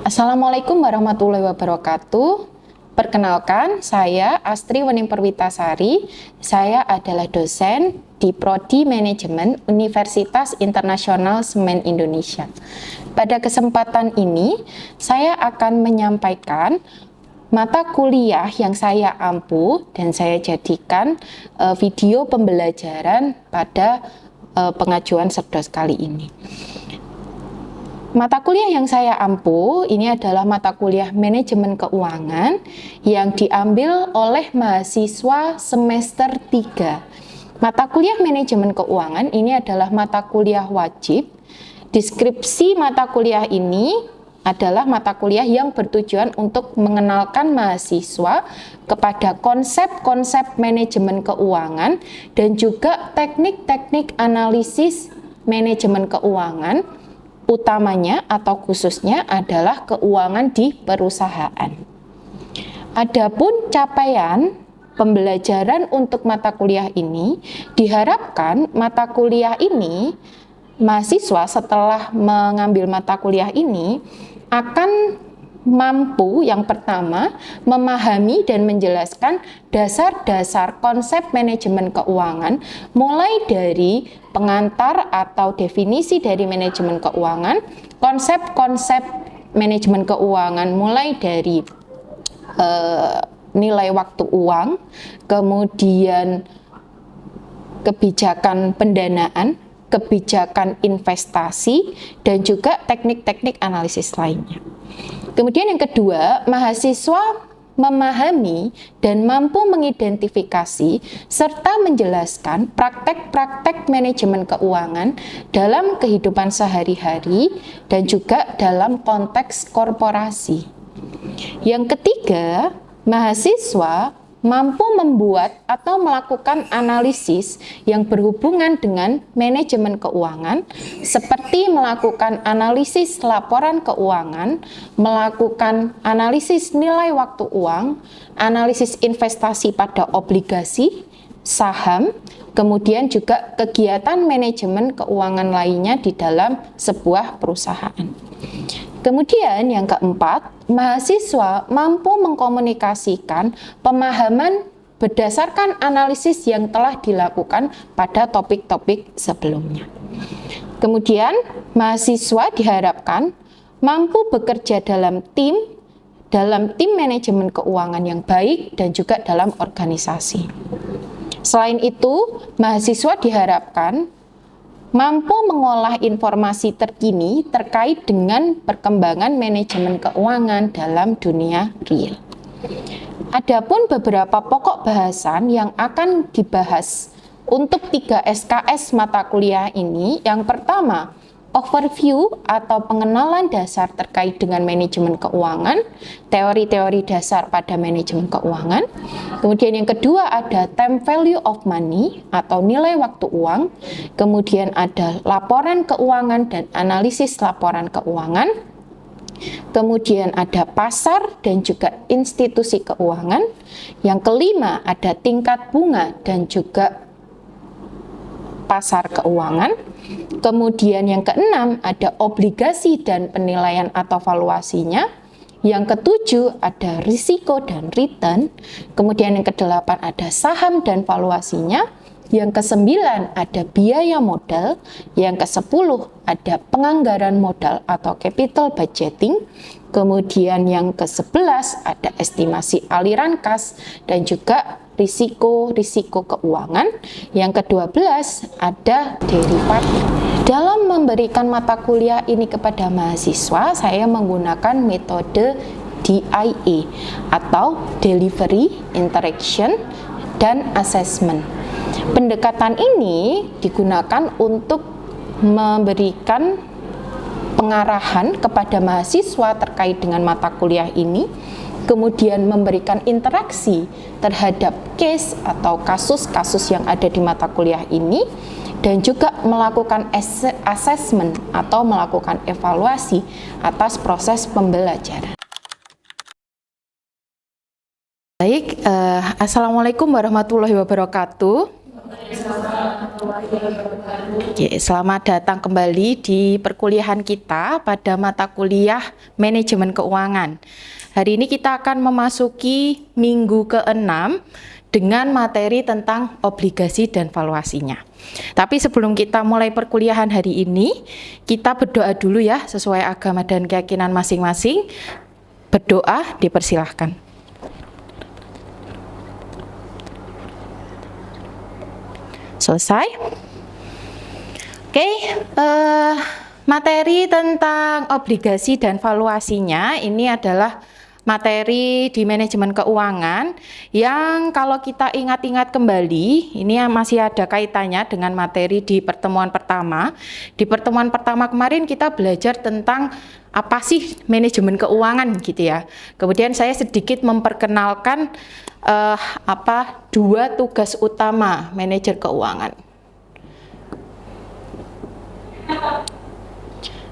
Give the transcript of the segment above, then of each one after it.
Assalamualaikum warahmatullahi wabarakatuh. Perkenalkan, saya Astri Wening Perwitasari. Saya adalah dosen di Prodi Manajemen Universitas Internasional Semen Indonesia. Pada kesempatan ini, saya akan menyampaikan mata kuliah yang saya ampu dan saya jadikan video pembelajaran pada pengajuan Serdos kali ini. Mata kuliah yang saya ampu ini adalah mata kuliah manajemen keuangan yang diambil oleh mahasiswa semester 3. Mata kuliah manajemen keuangan ini adalah mata kuliah wajib. Deskripsi mata kuliah ini adalah mata kuliah yang bertujuan untuk mengenalkan mahasiswa kepada konsep-konsep manajemen keuangan dan juga teknik-teknik analisis manajemen keuangan, utamanya atau khususnya adalah keuangan di perusahaan. Adapun capaian pembelajaran untuk mata kuliah ini, diharapkan mata kuliah ini, mahasiswa setelah mengambil mata kuliah ini akan mampu yang pertama memahami dan menjelaskan dasar-dasar konsep manajemen keuangan mulai dari pengantar atau definisi dari manajemen keuangan, konsep-konsep manajemen keuangan mulai dari nilai waktu uang, kemudian kebijakan pendanaan, kebijakan investasi, dan juga teknik-teknik analisis lainnya. Kemudian yang kedua, mahasiswa memahami dan mampu mengidentifikasi serta menjelaskan praktek-praktek manajemen keuangan dalam kehidupan sehari-hari dan juga dalam konteks korporasi. Yang ketiga, mahasiswa mampu membuat atau melakukan analisis yang berhubungan dengan manajemen keuangan, seperti melakukan analisis laporan keuangan, melakukan analisis nilai waktu uang, analisis investasi pada obligasi, saham, kemudian juga kegiatan manajemen keuangan lainnya di dalam sebuah perusahaan. Kemudian yang keempat, mahasiswa mampu mengkomunikasikan pemahaman berdasarkan analisis yang telah dilakukan pada topik-topik sebelumnya. Kemudian, mahasiswa diharapkan mampu bekerja dalam tim manajemen keuangan yang baik dan juga dalam organisasi. Selain itu, mahasiswa diharapkan mampu mengolah informasi terkini terkait dengan perkembangan manajemen keuangan dalam dunia real. Adapun beberapa pokok bahasan yang akan dibahas untuk 3 SKS mata kuliah ini, yang pertama, overview atau pengenalan dasar terkait dengan manajemen keuangan, teori-teori dasar pada manajemen keuangan. Kemudian yang kedua ada time value of money atau nilai waktu uang. Kemudian ada laporan keuangan dan analisis laporan keuangan. Kemudian ada pasar dan juga institusi keuangan. Yang kelima ada tingkat bunga dan juga pasar keuangan. Kemudian yang keenam ada obligasi dan penilaian atau valuasinya. Yang ketujuh ada risiko dan return. Kemudian yang kedelapan ada saham dan valuasinya. Yang kesembilan ada biaya modal. Yang kesepuluh ada penganggaran modal atau capital budgeting. Kemudian yang ke-11 ada estimasi aliran kas dan juga risiko keuangan. Yang ke-12 ada derivatif. Dalam memberikan mata kuliah ini kepada mahasiswa, saya menggunakan metode DIA atau Delivery, Interaction, dan Assessment. Pendekatan ini digunakan untuk memberikan pengarahan kepada mahasiswa terkait dengan mata kuliah ini, kemudian memberikan interaksi terhadap case atau kasus-kasus yang ada di mata kuliah ini, dan juga melakukan assessment atau melakukan evaluasi atas proses pembelajaran. Baik, Assalamualaikum warahmatullahi wabarakatuh. Oke, selamat datang kembali di perkuliahan kita pada mata kuliah Manajemen Keuangan. Hari ini kita akan memasuki minggu ke-6 dengan materi tentang obligasi dan valuasinya. Tapi sebelum kita mulai perkuliahan hari ini, kita berdoa dulu ya, sesuai agama dan keyakinan masing-masing. Berdoa, dipersilahkan. Selesai. Oke, materi tentang obligasi dan valuasinya ini adalah materi di manajemen keuangan yang kalau kita ingat-ingat kembali, ini masih ada kaitannya dengan materi di pertemuan pertama. Di pertemuan pertama kemarin kita belajar tentang apa sih manajemen keuangan gitu ya. Kemudian saya sedikit memperkenalkan dua tugas utama manajer keuangan.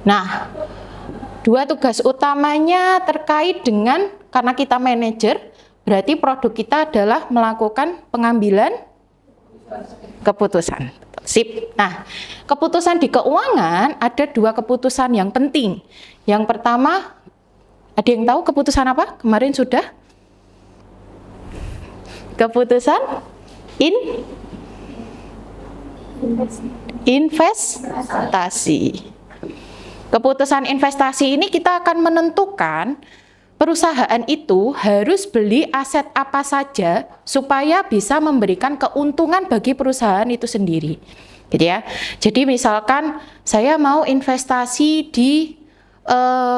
Nah, dua tugas utamanya terkait dengan, karena kita manajer, berarti produk kita adalah melakukan pengambilan keputusan. Sip. Nah, keputusan di keuangan ada dua keputusan yang penting. Yang pertama, ada yang tahu keputusan apa? Kemarin sudah? Keputusan investasi. Keputusan investasi ini kita akan menentukan perusahaan itu harus beli aset apa saja supaya bisa memberikan keuntungan bagi perusahaan itu sendiri. Gitu ya. Jadi misalkan saya mau investasi di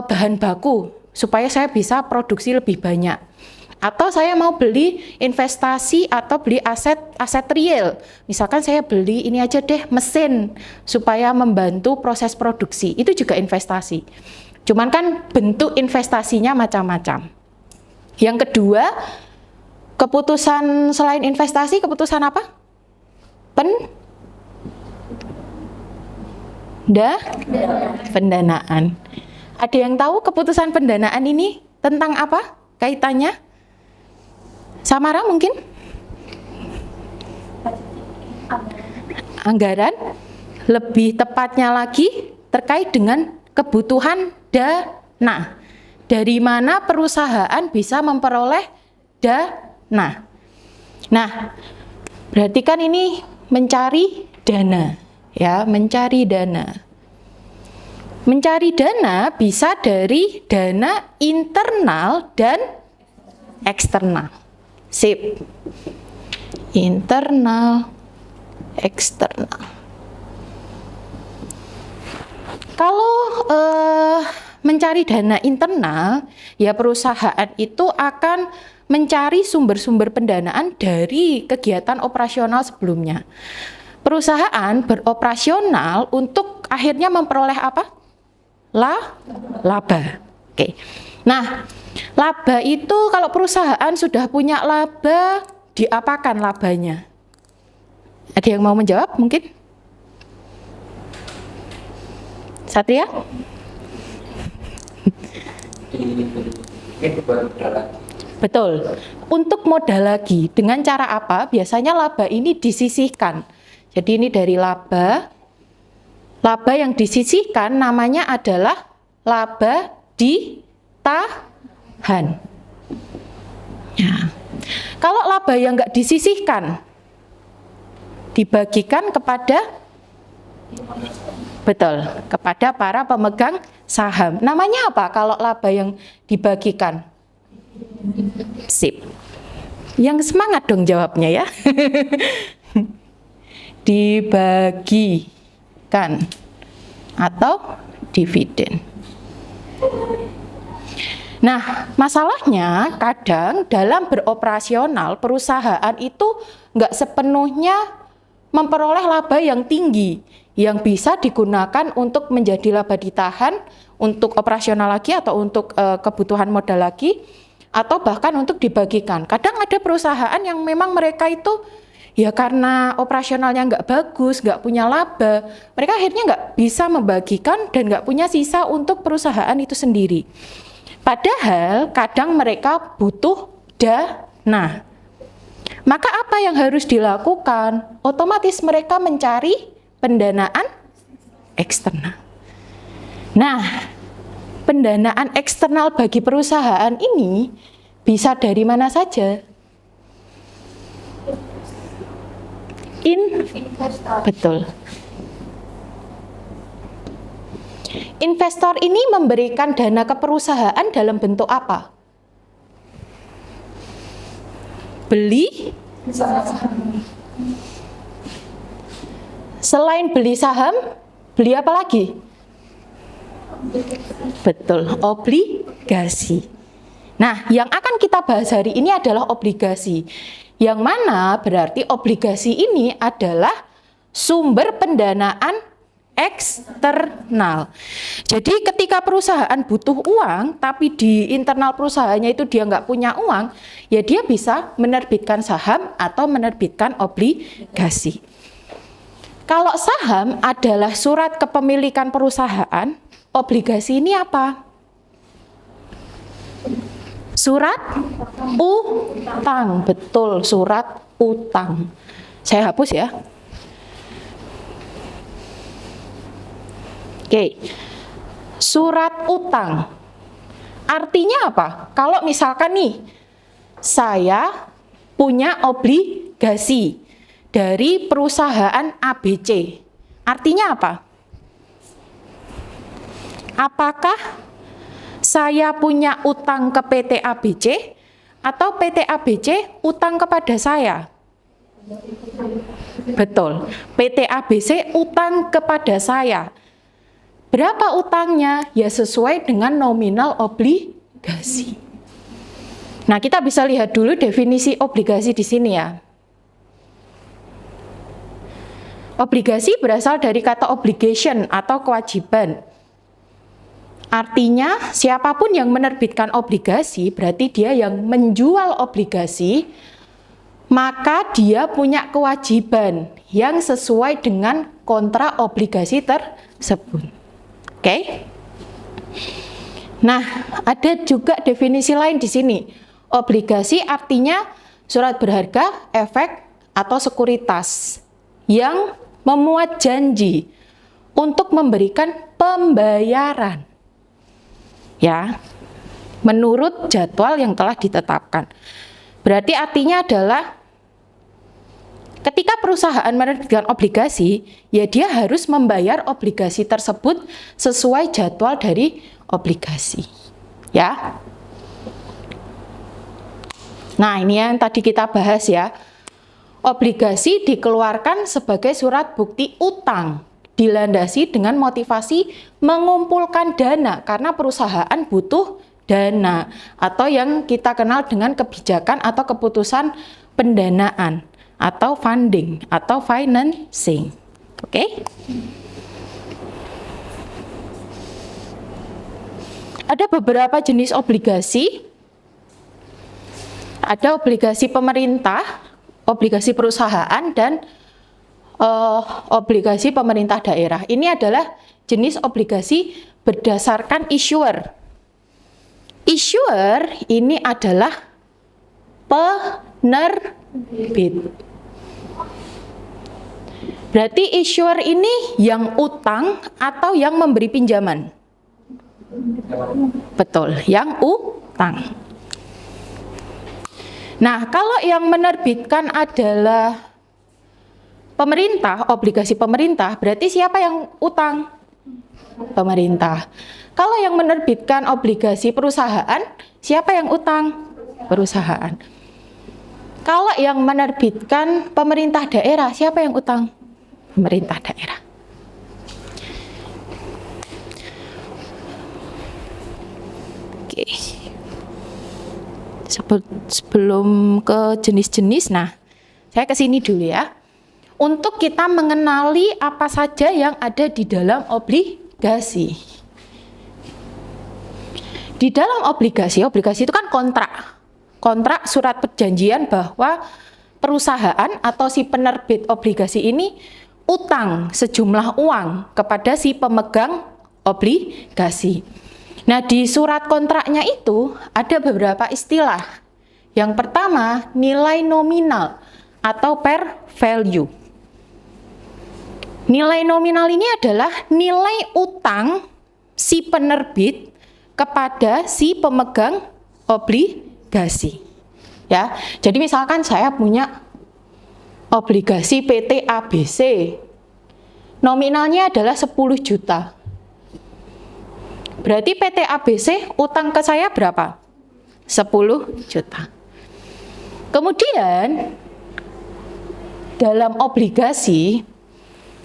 bahan baku supaya saya bisa produksi lebih banyak. Atau saya mau beli investasi atau beli aset real. Misalkan saya beli ini aja deh mesin supaya membantu proses produksi. Itu juga investasi. Cuman kan bentuk investasinya macam-macam. Yang kedua, keputusan selain investasi, keputusan apa? Pendanaan. Ada yang tahu keputusan pendanaan ini tentang apa kaitannya? Samara mungkin? Anggaran, lebih tepatnya lagi terkait dengan kebutuhan dana. Dari mana perusahaan bisa memperoleh dana? Nah, berarti kan ini mencari dana, ya, mencari dana. Mencari dana bisa dari dana internal dan eksternal. Sip. Internal, eksternal. Kalau mencari dana internal, ya perusahaan itu akan mencari sumber-sumber pendanaan dari kegiatan operasional sebelumnya. Perusahaan beroperasional untuk akhirnya memperoleh apa? Laba. Oke. Nah, laba itu kalau perusahaan sudah punya laba, diapakan labanya? Ada yang mau menjawab mungkin? Satria? Betul. Untuk modal lagi. Dengan cara apa? Biasanya laba ini disisihkan. Jadi ini dari laba. Laba yang disisihkan namanya adalah laba ditahan. Ya. Kalau laba yang nggak disisihkan, dibagikan kepada, betul, kepada para pemegang saham. Namanya apa kalau laba yang dibagikan? Sip. Yang semangat dong jawabnya ya. Dibagikan atau dividen. Nah, masalahnya kadang dalam beroperasional perusahaan itu nggak sepenuhnya memperoleh laba yang tinggi yang bisa digunakan untuk menjadi laba ditahan untuk operasional lagi atau untuk kebutuhan modal lagi atau bahkan untuk dibagikan. Kadang ada perusahaan yang memang mereka itu ya karena operasionalnya nggak bagus, nggak punya laba, mereka akhirnya nggak bisa membagikan dan nggak punya sisa untuk perusahaan itu sendiri. Padahal kadang mereka butuh dana. Maka apa yang harus dilakukan? Otomatis mereka mencari pendanaan eksternal. Nah, pendanaan eksternal bagi perusahaan ini bisa dari mana saja? Betul. Investor ini memberikan dana ke perusahaan dalam bentuk apa? Beli saham. Selain beli saham, beli apa lagi? Betul, obligasi. Nah, yang akan kita bahas hari ini adalah obligasi. Yang mana berarti obligasi ini adalah sumber pendanaan eksternal. Jadi ketika perusahaan butuh uang, tapi di internal perusahaannya itu dia nggak punya uang, ya dia bisa menerbitkan saham atau menerbitkan obligasi. Kalau saham adalah surat kepemilikan perusahaan, obligasi ini apa? Surat utang, betul, surat utang. Saya hapus ya. Oke, surat utang. Artinya apa? Kalau misalkan nih, saya punya obligasi dari perusahaan ABC. Artinya apa? Apakah saya punya utang ke PT ABC atau PT ABC utang kepada saya? Betul, PT ABC utang kepada saya. Berapa utangnya? Ya sesuai dengan nominal obligasi. Nah, kita bisa lihat dulu definisi obligasi di sini ya. Obligasi berasal dari kata obligation atau kewajiban. Artinya, siapapun yang menerbitkan obligasi, berarti dia yang menjual obligasi, maka dia punya kewajiban yang sesuai dengan kontrak obligasi tersebut. Oke? Nah, ada juga definisi lain di sini. Obligasi artinya surat berharga, efek, atau sekuritas yang memuat janji untuk memberikan pembayaran. Ya, menurut jadwal yang telah ditetapkan. Berarti artinya adalah ketika perusahaan menerbitkan obligasi, ya dia harus membayar obligasi tersebut sesuai jadwal dari obligasi. Ya. Nah, ini yang tadi kita bahas ya. Obligasi dikeluarkan sebagai surat bukti utang, dilandasi dengan motivasi mengumpulkan dana karena perusahaan butuh dana atau yang kita kenal dengan kebijakan atau keputusan pendanaan atau funding atau financing. Oke? Ada beberapa jenis obligasi. Ada obligasi pemerintah, obligasi perusahaan, dan obligasi pemerintah daerah. Ini adalah jenis obligasi berdasarkan issuer. Issuer ini adalah penerbit. Berarti issuer ini yang utang atau yang memberi pinjaman? Betul, yang utang. Nah, kalau yang menerbitkan adalah pemerintah, obligasi pemerintah, berarti siapa yang utang? Pemerintah. Kalau yang menerbitkan obligasi perusahaan, siapa yang utang? Perusahaan. Kalau yang menerbitkan pemerintah daerah, siapa yang utang? Pemerintah daerah. Oke. Sebelum ke jenis-jenis, nah, saya ke sini dulu ya. Untuk kita mengenali apa saja yang ada di dalam obligasi. Di dalam obligasi itu kan kontrak. Kontrak surat perjanjian bahwa perusahaan atau si penerbit obligasi ini utang sejumlah uang kepada si pemegang obligasi. Nah, di surat kontraknya itu ada beberapa istilah Yang pertama, nilai nominal atau per value. Nilai nominal ini adalah nilai utang si penerbit kepada si pemegang obligasi. Ya, jadi misalkan saya punya obligasi PT ABC. Nominalnya adalah 10 juta. Berarti PT ABC utang ke saya berapa? 10 juta. Kemudian dalam obligasi,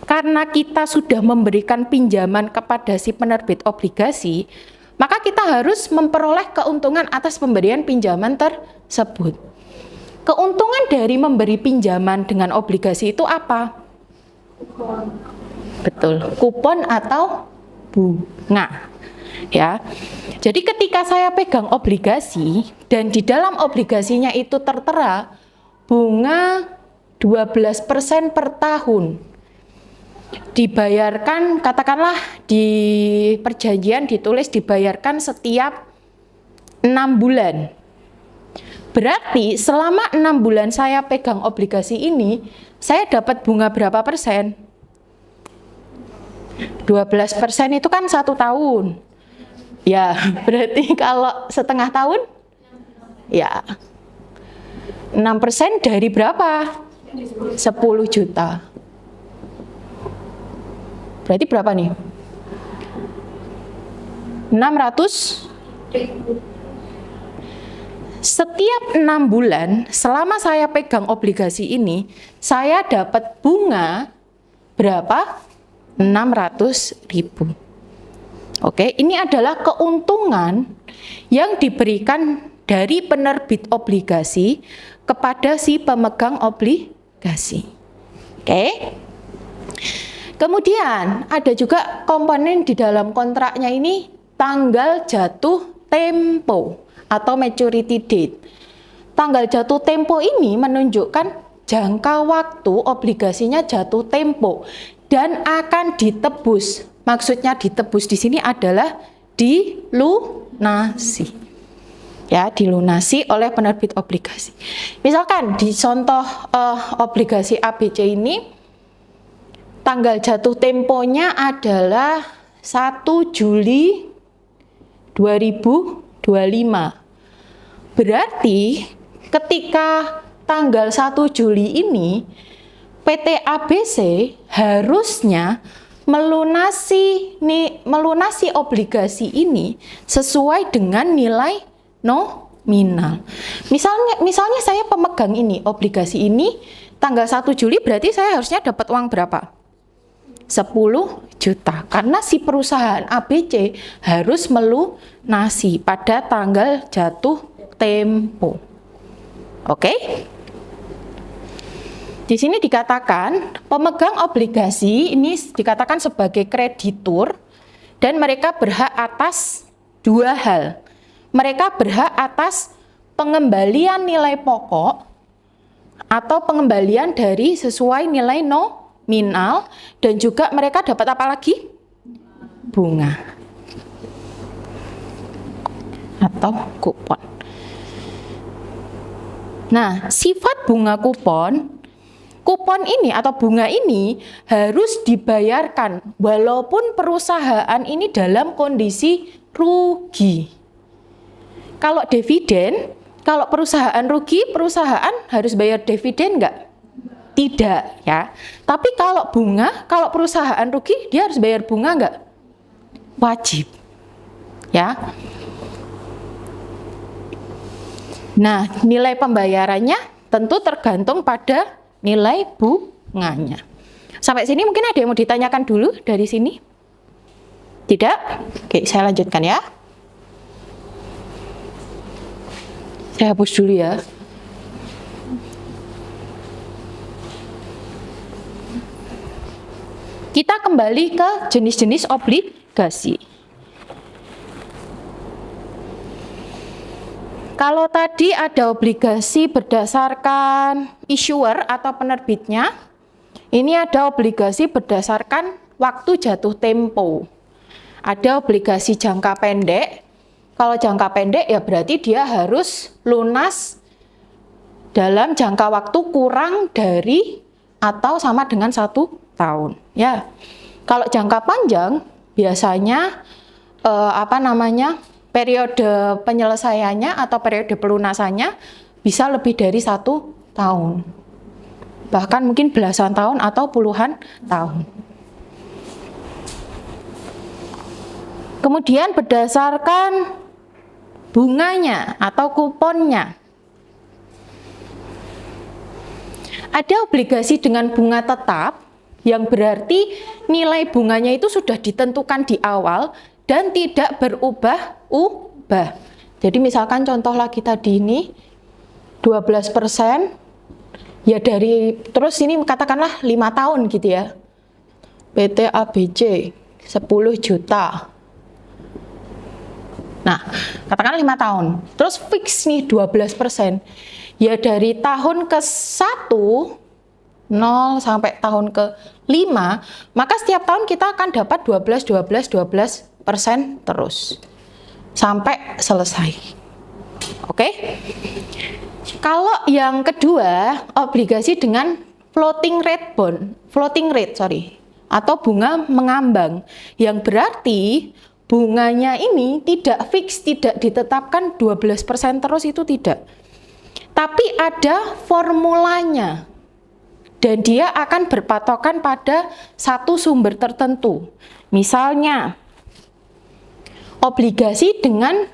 karena kita sudah memberikan pinjaman kepada si penerbit obligasi, maka kita harus memperoleh keuntungan atas pemberian pinjaman tersebut. Keuntungan dari memberi pinjaman dengan obligasi itu apa? Kupon. Betul, kupon atau bunga. Ya. Jadi ketika saya pegang obligasi dan di dalam obligasinya itu tertera bunga 12% per tahun, dibayarkan, katakanlah di perjanjian ditulis dibayarkan setiap 6 bulan. Berarti selama 6 bulan saya pegang obligasi ini, saya dapat bunga berapa persen? 12% itu kan 1 tahun. Ya, berarti kalau setengah tahun, ya 6% dari berapa? 10 juta. Berarti berapa nih? 600. Setiap 6 bulan, selama saya pegang obligasi ini, saya dapat bunga berapa? 600.000. Oke, ini adalah keuntungan yang diberikan dari penerbit obligasi kepada si pemegang obligasi. Oke. Kemudian ada juga komponen di dalam kontraknya ini tanggal jatuh tempo atau maturity date. Tanggal jatuh tempo ini menunjukkan jangka waktu obligasinya jatuh tempo dan akan ditebus. Maksudnya ditebus di sini adalah dilunasi. Ya, dilunasi oleh penerbit obligasi. Misalkan di contoh obligasi ABC ini tanggal jatuh temponya adalah 1 Juli 2025. Berarti ketika tanggal 1 Juli ini PT ABC harusnya melunasi obligasi ini sesuai dengan nilai nominal. Misalnya saya pemegang ini, obligasi ini tanggal 1 Juli berarti saya harusnya dapat uang berapa? 10 juta. Karena si perusahaan ABC harus melunasi pada tanggal jatuh tempo. Oke? Di sini dikatakan pemegang obligasi ini dikatakan sebagai kreditur dan mereka berhak atas 2 hal. Mereka berhak atas pengembalian nilai pokok atau pengembalian dari sesuai nilai nominal dan juga mereka dapat apa lagi? Bunga atau kupon. Nah, sifat bunga kupon ini atau bunga ini harus dibayarkan walaupun perusahaan ini dalam kondisi rugi. Kalau dividen, kalau perusahaan rugi, perusahaan harus bayar dividen enggak? Tidak, ya. Tapi kalau bunga, kalau perusahaan rugi, dia harus bayar bunga enggak? Wajib. Ya. Nah, nilai pembayarannya tentu tergantung pada nilai bunganya. Sampai sini mungkin ada yang mau ditanyakan dulu dari sini? Tidak? Oke, saya lanjutkan ya. Saya hapus dulu ya. Kita kembali ke jenis-jenis obligasi. Kalau tadi ada obligasi berdasarkan issuer atau penerbitnya, ini ada obligasi berdasarkan waktu jatuh tempo. Ada obligasi jangka pendek. Kalau jangka pendek ya berarti dia harus lunas dalam jangka waktu kurang dari atau sama dengan 1 tahun. Ya, kalau jangka panjang biasanya periode penyelesaiannya atau periode pelunasannya bisa lebih dari 1 tahun. Bahkan mungkin belasan tahun atau puluhan tahun. Kemudian berdasarkan bunganya atau kuponnya. Ada obligasi dengan bunga tetap yang berarti nilai bunganya itu sudah ditentukan di awal dan tidak berubah-ubah. Jadi misalkan contoh lagi tadi ini 12%, ya dari terus ini katakanlah 5 tahun gitu ya. PT ABC 10 juta. Nah, katakan 5 tahun. Terus fix nih 12%. Ya dari tahun ke-1 0 sampai tahun ke-5, maka setiap tahun kita akan dapat 12% terus sampai selesai. Oke? Kalau yang kedua, obligasi dengan floating rate atau bunga mengambang, yang berarti bunganya ini tidak fix, tidak ditetapkan 12% terus, itu tidak. Tapi ada formulanya. Dan dia akan berpatokan pada satu sumber tertentu. Misalnya, obligasi dengan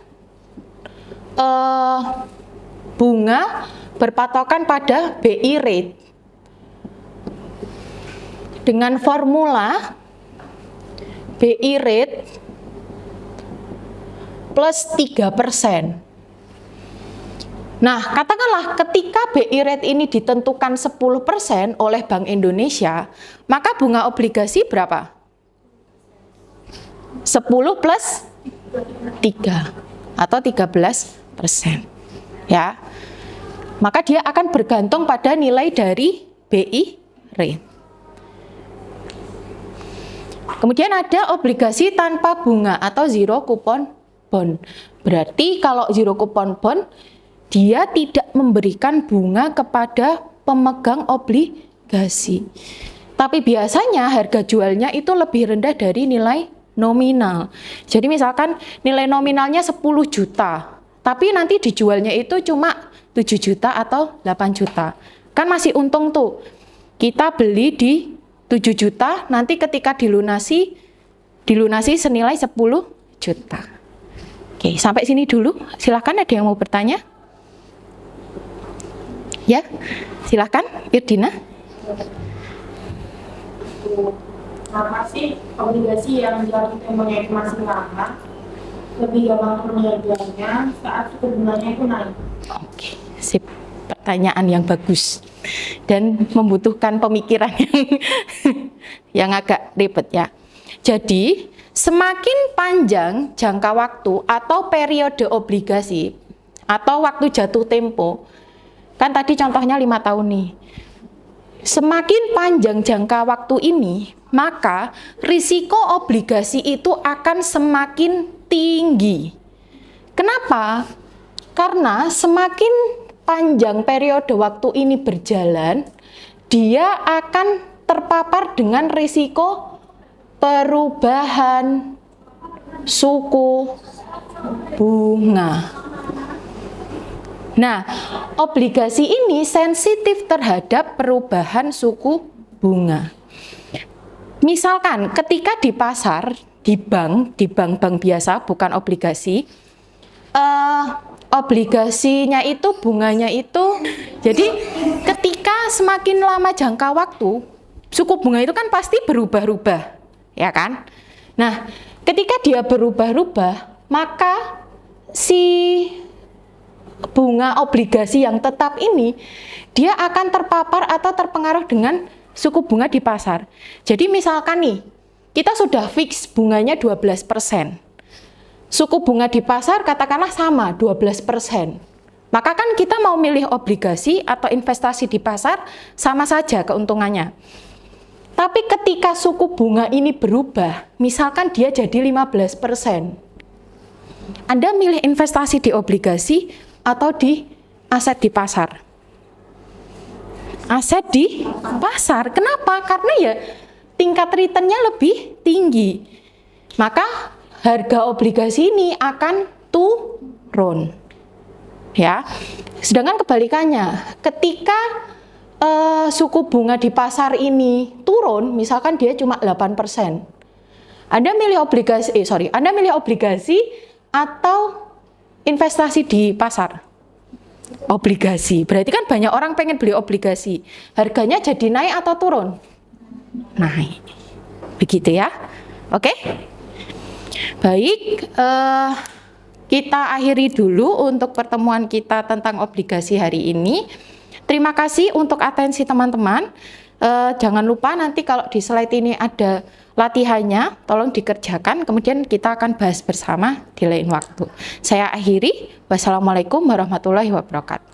bunga berpatokan pada BI rate. Dengan formula BI rate plus 3%. Nah, katakanlah ketika BI rate ini ditentukan 10% oleh Bank Indonesia, maka bunga obligasi berapa? 10 plus 3 atau 13%. Ya. Maka dia akan bergantung pada nilai dari BI rate. Kemudian ada obligasi tanpa bunga atau zero coupon bond. Berarti kalau zero coupon bond, dia tidak memberikan bunga kepada pemegang obligasi. Tapi biasanya harga jualnya itu lebih rendah dari nilai nominal. Jadi misalkan nilai nominalnya 10 juta, tapi nanti dijualnya itu cuma 7 juta atau 8 juta. Kan masih untung tuh. Kita beli di 7 juta, nanti ketika dilunasi senilai 10 juta. Oke, sampai sini dulu. Silahkan, ada yang mau bertanya? Ya, silakan, Irdina. Kenapa sih obligasi yang jatuh temponya itu masih lama lebih gampang peniaganya saat suku bunganya itu naik? Oke, sip. Pertanyaan yang bagus dan membutuhkan pemikiran yang agak ribet ya. Jadi, semakin panjang jangka waktu atau periode obligasi atau waktu jatuh tempo, kan tadi contohnya 5 tahun nih. Semakin panjang jangka waktu ini, maka risiko obligasi itu akan semakin tinggi. Kenapa? Karena semakin panjang periode waktu ini berjalan, dia akan terpapar dengan risiko perubahan suku bunga. Nah, obligasi ini sensitif terhadap perubahan suku bunga. Misalkan ketika di pasar, di bank biasa, bukan obligasi, obligasinya itu bunganya itu, jadi ketika semakin lama jangka waktu, suku bunga itu kan pasti berubah-ubah, ya kan? Nah, ketika dia berubah-ubah, maka si bunga obligasi yang tetap ini, dia akan terpapar atau terpengaruh dengan suku bunga di pasar. Jadi misalkan nih, kita sudah fix bunganya 12%. Suku bunga di pasar katakanlah sama, 12%. Maka kan kita mau milih obligasi atau investasi di pasar, sama saja keuntungannya. Tapi ketika suku bunga ini berubah, misalkan dia jadi 15%. Anda milih investasi di obligasi atau di aset di pasar? aset di pasar. Kenapa? Karena ya tingkat returnnya lebih tinggi. Maka harga obligasi ini akan turun. Ya. Sedangkan kebalikannya, ketika suku bunga di pasar ini turun, misalkan dia cuma 8%. Anda milih obligasi atau investasi di pasar? Obligasi. Berarti kan banyak orang pengen beli obligasi. Harganya jadi naik atau turun? Naik. Begitu ya. Oke? Baik, kita akhiri dulu untuk pertemuan kita tentang obligasi hari ini. Terima kasih untuk atensi teman-teman. Jangan lupa nanti kalau di slide ini ada latihannya, tolong dikerjakan, kemudian kita akan bahas bersama di lain waktu. Saya akhiri, wassalamualaikum warahmatullahi wabarakatuh.